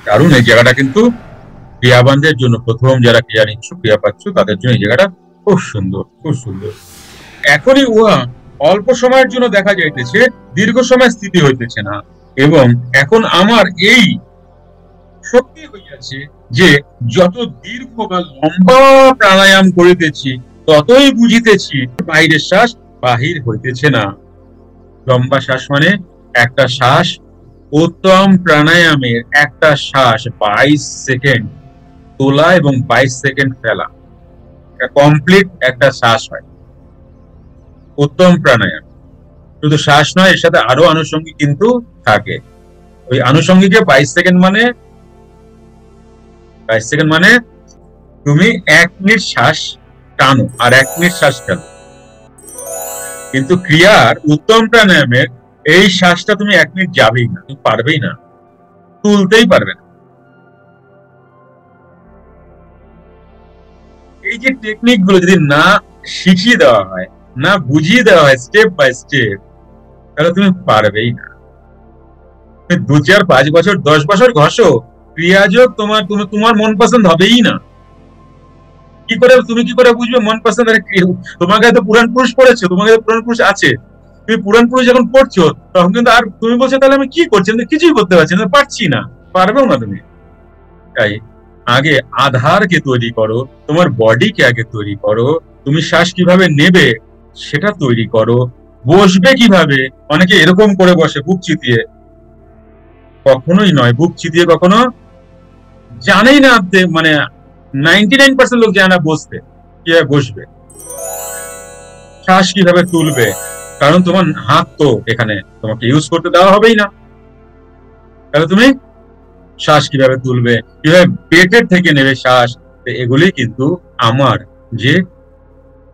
কারণ এই জায়গাটা কিন্তু ক্রিয়াবানদের জন্য, প্রথম যারা ক্রিয়া নিচ্ছ, ক্রিয়া পাচ্ছ, তাদের জন্য এই জায়গাটা খুব সুন্দর, খুব সুন্দর। এখনই উহা অল্প সময়ের জন্য দেখা যাইতেছে, দীর্ঘ সময় স্থিতি হইতেছে না। এবং এখন আমার এই শক্তি হইয়াছে যে যত দীর্ঘ বা লম্বা প্রাণায়াম করিতেছি, ততই বুঝিতেছি বাহিরের শ্বাস বাহির হইতেছে না। লম্বা শ্বাস মানে একটা শ্বাস, উত্তম প্রাণায়ামের একটা শ্বাস 22 সেকেন্ড তোলা এবং 22 সেকেন্ড ফেলা, কমপ্লিট একটা শ্বাস হয় উত্তম প্রাণায়াম। শুধু শ্বাস নয়, এর সাথে আরো আনুষঙ্গিক কিন্তু থাকে। ওই আনুষঙ্গিকে 22 সেকেন্ড মানে 22 সেকেন্ড মানে তুমি 1 মিনিট শ্বাস টানো আর 1 মিনিট শ্বাস ফেলো। কিন্তু ক্রিয়ার উত্তম প্রাণায়ামের এই শ্বাসটা তুমি 1 মিনিট যাবেই না, তুমি পারবেই না, তুলতেই পারবে না। এই যে টেকনিক গুলো যদি না শিখিয়ে দেওয়া হয়, না বুঝিয়ে দেওয়া হয় স্টেপ বাই স্টেপ, তাহলে তুমি পারবেই না। 2, 4, 5 বছর 10 বছর ঘষো, ক্রিয়াযোগ তোমার মন পছন্দ হবেই না। তুমি কি করে বুঝবে মন পছন্দ? তোমার কাছে তো পুরাণ পুরুষ পড়েছো, তোমার কাছে পুরাণ পুরুষ আছে, তুমি পুরাণ পুরুষ যখন পড়ছো তখন কিন্তু আর তুমি বলছো তাহলে আমি কি করছি, আমি কিছুই করতে পারছি না, পারছি না, পারবেও না তুমি। তাই আগে আধারকে তৈরি করো, তোমার বডিকে আগে তৈরি করো, তুমি শ্বাস কিভাবে নেবে সেটা তৈরি করো, বসবে কিভাবে। অনেকে এরকম করে বসে বুক চিতিয়ে, কখনোই নয়, বুক চিতিয়ে কখনো জানেই না, মানে 99% লোক জানে না বসতে কিভাবে বসবে, শ্বাস কিভাবে তুলবে, কারণ তোমার হাত তো এখানে তোমাকে ইউজ করতে দেওয়া হবেই না। তাহলে তুমি শ্বাস কিভাবে তুলবে, কিভাবে পেটের থেকে নেবে শ্বাস, এগুলি কিন্তু আমার যে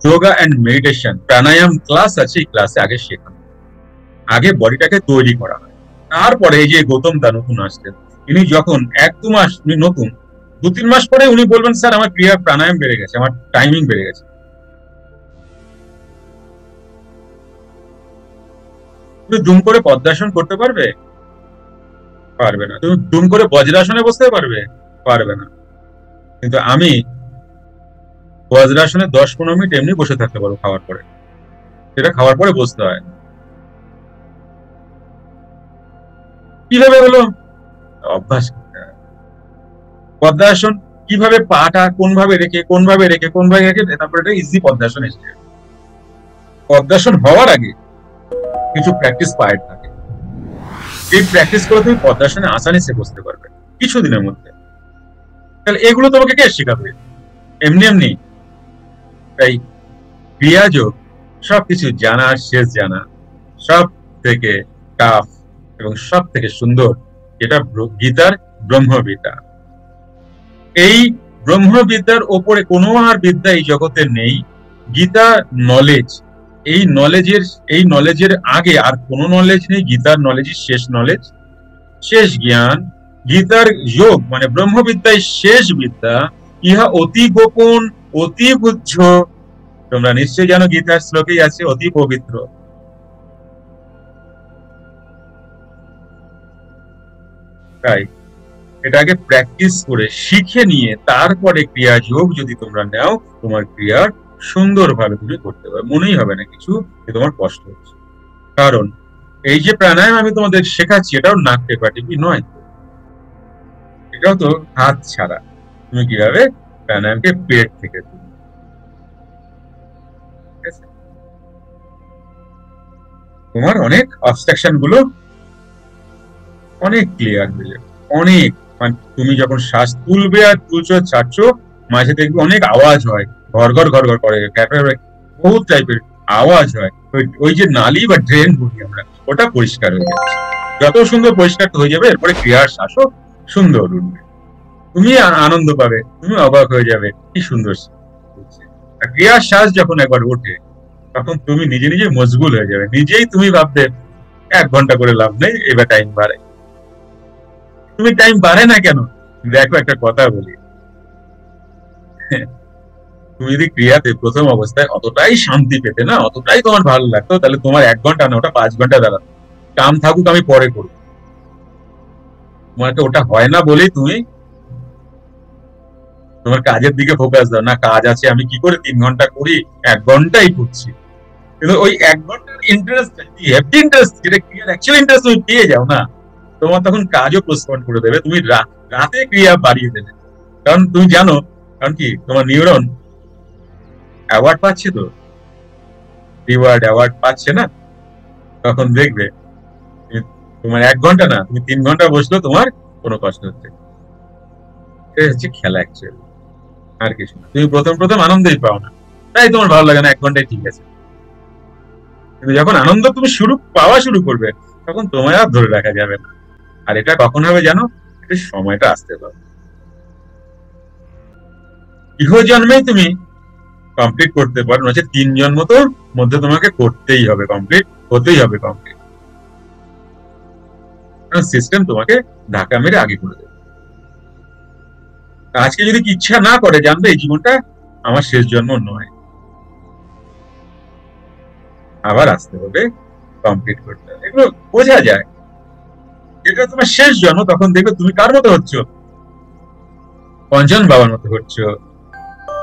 yoga and meditation pranayama class আছে, এই ক্লাসে আগে শেখানো, আগে বডিটাকে তৈরি করা হয়। তারপরে এই যে গৌতম দা নতুন আসছেন, ইনি যখন 1-2 মাস, নতুন 2-3 মাস পরে উনি বলবেন স্যার আমার ক্রিয়া প্রাণায়াম বেড়ে গেছে, আমার টাইমিং বেড়ে গেছে। তুমি দুম করে পদ্মাসন করতে পারবে? পারবে না। তুমি দুম করে বজ্রাসনে বসতে পারবে? পারবে না। কিন্তু আমি বজ্রাসনে 10-15 মিনিট এমনি বসে থাকতে পারবো খাওয়ার পরে, সেটা খাওয়ার পরে বসতে হয়। কিভাবে হলো? অভ্যাস। পদ্মাসন কিভাবে, পাটা কোনভাবে রেখে তারপরে এটা ইজি পদ্মাসন এসে। পদ্মাসন হওয়ার আগে কিছু প্র্যাকটিস পার্ট থাকে, এই প্র্যাকটিস করে তুমি পদ্মাসনে আসানিসে বসতে পারবে কিছুদিনের মধ্যে। তাহলে এগুলো তোমাকে কে শেখাবে? এমনি এমনি। তাই ক্রিয়াযোগ সবকিছু জানা, শেষ জানা, সব থেকে টাফ এবং সব থেকে সুন্দর যেটা গীতার ব্রহ্মবিদ্যা। এই ব্রহ্মবিদ্যার ওপরে কোনো আর বিদ্যা এই জগতে নেই। গীতা নলেজ, এই নলেজের আগে আর কোনো নলেজ নেই। গীতার নলেজই শেষ নলেজ, শেষ জ্ঞান। গীতার যোগ মানে ব্রহ্মবিদ্যায় শেষ বিদ্যা। ইহা অতি গোপন, অতি গুহ্য। তোমরা নিশ্চয়ই জানো গীতার শ্লোকেই আছে অতি পবিত্র। তাই এটাকে প্র্যাকটিস করে শিখে নিয়ে তারপরে ক্রিয়া যোগ যদি তোমরা নাও, তোমার ক্রিয়ার সুন্দরভাবে তুমি করতে পারবে, মনেই হবে না কিছু যে তোমার কষ্ট হচ্ছে। কারণ এই যে প্রাণায়াম আমি তোমাদের শেখাচ্ছি, এটাও নাক টেপা টিপি নয়, এটাও তো হাত ছাড়া। তুমি কিভাবে প্রাণায়ামকে পেট থেকে তুলবে, তোমার অনেক অবস্ট্রাকশন গুলো অনেক ক্লিয়ার হয়ে যাবে। অনেক, মানে তুমি যখন শ্বাস তুলবে আর তুলছো ছাড়ছো, মাঝে দেখবে অনেক আওয়াজ হয়, ঘর ঘর ঘর ঘর করে, বহুত টাইপের আওয়াজ হয়। ওই যে নালী বা ড্রেন বলি আমরা, ওটা পরিষ্কার হয়ে যাচ্ছে। যত সুন্দর পরিষ্কার হয়ে যাবে, এরপরে ক্রিয়ার শ্বাসও সুন্দর উঠবে, তুমি আনন্দ পাবে, তুমি অবাক হয়ে যাবে কি সুন্দর। আর ক্রিয়ার শ্বাস যখন একবার ওঠে, তখন তুমি নিজে নিজে মজবুল হয়ে যাবে, নিজেই তুমি ভাববে 1 ঘন্টা করে লাভ নেই, এবার টাইম বাড়ে। তুমি টাইম বাড়ে না কেন? দেখো একটা কথা বলি, তুমি যদি ক্রিয়াতে প্রথম অবস্থায় অতটাই শান্তি পেতে না, অতটাই তোমার ভালো লাগতো, তাহলে তোমার 1 ঘন্টা না, ওটা 5 ঘন্টা দাঁড়াতো। কাম থাকুক আমি পরে করবো, তোমাকে ওটা হয় না বলেই তুমি তোমার কাজের দিকে ফোকাস দাও না। কাজ আছে, আমি কি করে 3 ঘন্টা করি, 1 ঘন্টাই করছি। কিন্তু ওই 1 ঘন্টার ইন্টারেস্ট কি, হ্যাপি ইন্টারেস্ট, যেটা ক্রিয়ার অ্যাকচুয়াল ইন্টারেস্ট তুমি পেয়ে যাও না, তোমার তখন কাজও পোস্টপোন করে দেবে, তুমি রাতে ক্রিয়া বাড়িয়ে দেবে। কারণ তুমি জানো, কারণ কি তোমার নিউরন অ্যাওয়ার্ড পাচ্ছে তো, রিওয়ার্ড অ্যাওয়ার্ড পাচ্ছে না, তখন দেখবে তোমার 1 ঘন্টা না, তুমি 3 ঘন্টা বসলেও তোমার কোনো কষ্ট হচ্ছে না। এটা হচ্ছে খেলা অ্যাকচুয়ালি, আর কিছু না। তুমি প্রথম প্রথম আনন্দই পাও না, তাই তোমার ভালো লাগে না, 1 ঘন্টায় ঠিক আছে। কিন্তু যখন আনন্দ তুমি পাওয়া শুরু করবে, তখন তোমায় আর ধরে রাখা যাবে না। আর এটা কখন হবে জানো? এটা সময়টা আসতে পারে, ইহ জন্মেই তুমি কমপ্লিট করতে পারো, নচেত 3 জন্ম তো মধ্যে তোমাকে করতেই হবে কমপ্লিট, হতেই হবে কমপ্লিট। কারণ সিস্টেম তোমাকে ধাক্কা মেরে আগে করে দেবে। আজকে যদি ইচ্ছা না করে, জানবে এই জীবনটা আমার শেষ জন্ম নয়, আবার আসতে হবে, কমপ্লিট করতে হবে। এগুলো বোঝা যায়। এটা তোমার শেষ জন্ম, তখন দেখবে তুমি কার মতো হচ্ছ, পঞ্চন বাবার মতো হচ্ছ,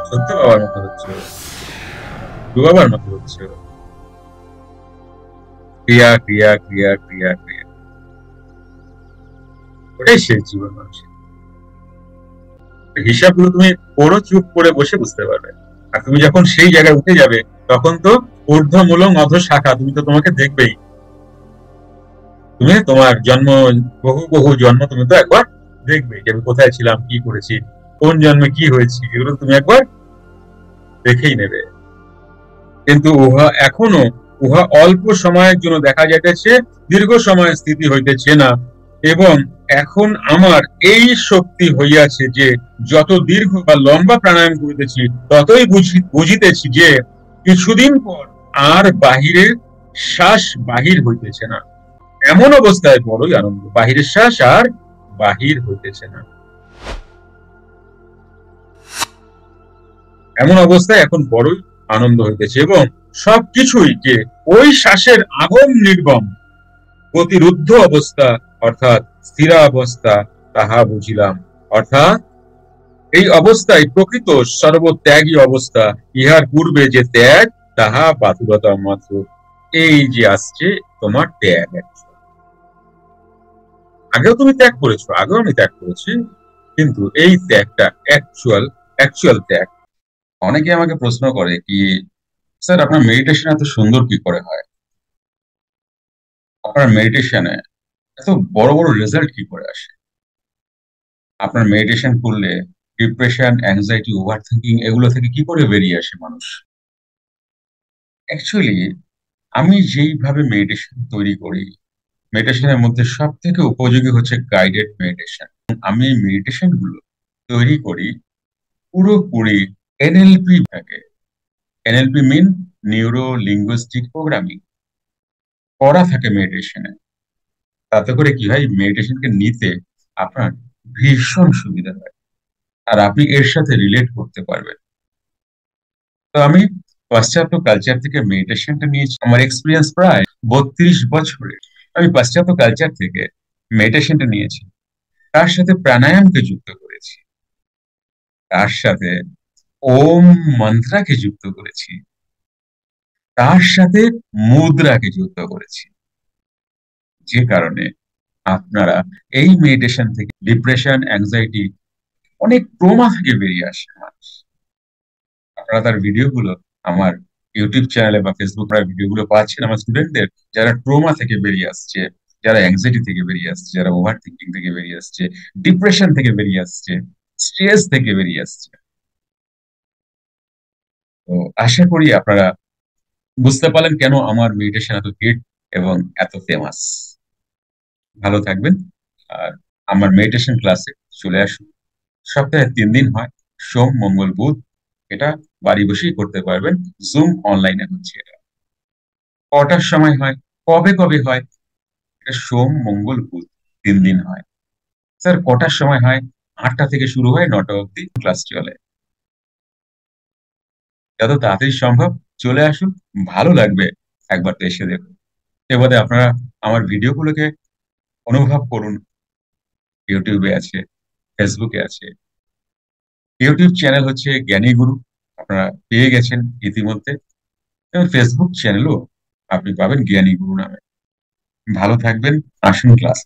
সত্য বাবার মতো হচ্ছ, বাবার মতো হচ্ছ। ক্রিয়া ক্রিয়া ক্রিয়া ক্রিয়া ক্রিয়া, ওটাই শেষ জীবন মানুষের। হিসাবগুলো তুমি পড়ো, চুপ করে বসে বুঝতে পারবে। আর তুমি যখন সেই জায়গায় উঠে যাবে, তখন তো ঊর্ধ্বমূলং অধ শাখা, তুমি তো তোমাকে দেখবেই। তুমি তোমার জন্ম, বহু বহু জন্ম তুমি তো একবার দেখবে যে আমি কোথায় ছিলাম, কি করেছি, কোন জন্মে কি হয়েছি, এগুলো তুমি একবার দেখেই নেবে। কিন্তু উহা অল্প সময়ের জন্য দেখা যাইতেছে, দীর্ঘ সময় স্থিতি হইতেছে না। এবং এখন আমার এই শক্তি হইয়াছে যে, যত দীর্ঘ বা লম্বা প্রাণায়াম করিতেছি, ততই বুঝিতেছি যে কিছুদিন পর আর বাহিরের শ্বাস বাহির হইতেছে না। এমন অবস্থায় বড়ই আনন্দ, বাহিরের শ্বাস আর বাহির হইতেছে না। এমন অবস্থায় এখন বড়ই আনন্দ হইতেছে, এবং সবকিছুই যে ওই শ্বাসের আগম নির্গম গতিরুদ্ধ অবস্থা, অর্থাৎ স্থিরাবস্থা, তাহা বুঝিলাম। অর্থাৎ এই অবস্থায় প্রকৃত সর্বত্যাগী অবস্থা, ইহার পূর্বে যে ত্যাগ, তাহা বাতুলতা মাত্র। এই যে আসছে তোমার ত্যাগ, আগেও তুমি ত্যাগ করেছো, আগেও আমি ত্যাগ করেছি, কিন্তু এই ত্যাগটা অ্যাকচুয়াল ত্যাগ। অনেকে আমাকে প্রশ্ন করে কি, স্যার আপনার মেডিটেশন এত সুন্দর কি করে হয়, আপনার মেডিটেশনে এত বড় বড় রেজাল্ট কি করে আসে, আপনার মেডিটেশন করলে ডিপ্রেশন, অ্যাংজাইটি, ওভার থিঙ্কিং এগুলো থেকে কি করে বেরিয়ে আসে মানুষ? অ্যাকচুয়ালি আমি যেইভাবে মেডিটেশন তৈরি করি, মেডিটেশনের মধ্যে সব থেকে উপযোগী হচ্ছে গাইডেড মেডিটেশন। আমি মেডিটেশন গুলো তৈরি করি পুরোপুরি এনএলপি থাকে। এনএলপি মিন নিউরো লিঙ্গুইস্টিক প্রোগ্রামিং করা থাকে মেডিটেশনে। তাতে করে কি হয়, মেডিটেশনকে নিতে আপনার ভীষণ সুবিধা হয়, আর আপনি এর সাথে রিলেট করতে পারবেন। তো আমি পাশ্চাত্য কালচার থেকে মেডিটেশনটা নিয়েছি, আমার এক্সপিরিয়েন্স প্রায় 32 বছরের। আমি পাশ্চাত্য কালচার থেকে মেডিটেশনটা নিয়েছি, তার সাথে প্রাণায়ামকে যুক্ত করেছি, তার সাথে ওম মন্ত্রাকে যুক্ত করেছি, তার সাথে মুদ্রাকে যুক্ত করেছি। যে কারণে আপনারা এই মেডিটেশন থেকে ডিপ্রেশন, অ্যাংজাইটি, অনেক ট্রমা থেকে বেরিয়ে আসে মানুষ। আপনারা তার ভিডিওগুলো আমার ইউটিউব চ্যানেলে বা ফেসবুক ভিডিওগুলো পাচ্ছেন আমার স্টুডেন্টদের, যারা ট্রমা থেকে বেরিয়ে আসছে, যারা অ্যাংজাইটি থেকে বেরিয়ে আসছে, যারা ওভার থিঙ্কিং থেকে বেরিয়ে আসছে, ডিপ্রেশন থেকে বেরিয়ে আসছে, স্ট্রেস থেকে বেরিয়ে আসছে। তো আশা করি আপনারা বুঝতে পারলেন কেন আমার মেডিটেশন এত হিট এবং এত ফেমাস। ভালো থাকবেন। আর আমার মেডিটেশন ক্লাসে চলে আসুন। সপ্তাহে 3 দিন হয়, সোম মঙ্গল বুধ। এটা বাড়ি বসেই করতে পারবেন, জুম অনলাইনে হচ্ছে এটা। কটার সময় হয়, কবে কবে হয়? এটা সোম মঙ্গল বুধ 3 দিন হয়। স্যার কটার সময় হয়? 8টা থেকে শুরু হয়, 9টা অবধি ক্লাস চলে। যত তাড়াতাড়ি সম্ভব চলে আসুন, ভালো লাগবে একবার তো এসে দেখুন। এবারে আপনারা আমার ভিডিওগুলোকে অনুভব করুন, ইউটিউবে আছে, ফেসবুকে আছে। ইউটিউব চ্যানেল হচ্ছে জ্ঞানী গুরু, আপনারা পেয়ে গেছেন ইতিমধ্যে। এবং ফেসবুক চ্যানেলও আপনি পাবেন জ্ঞানী গুরু নামে। ভালো থাকবেন, আসুন ক্লাস।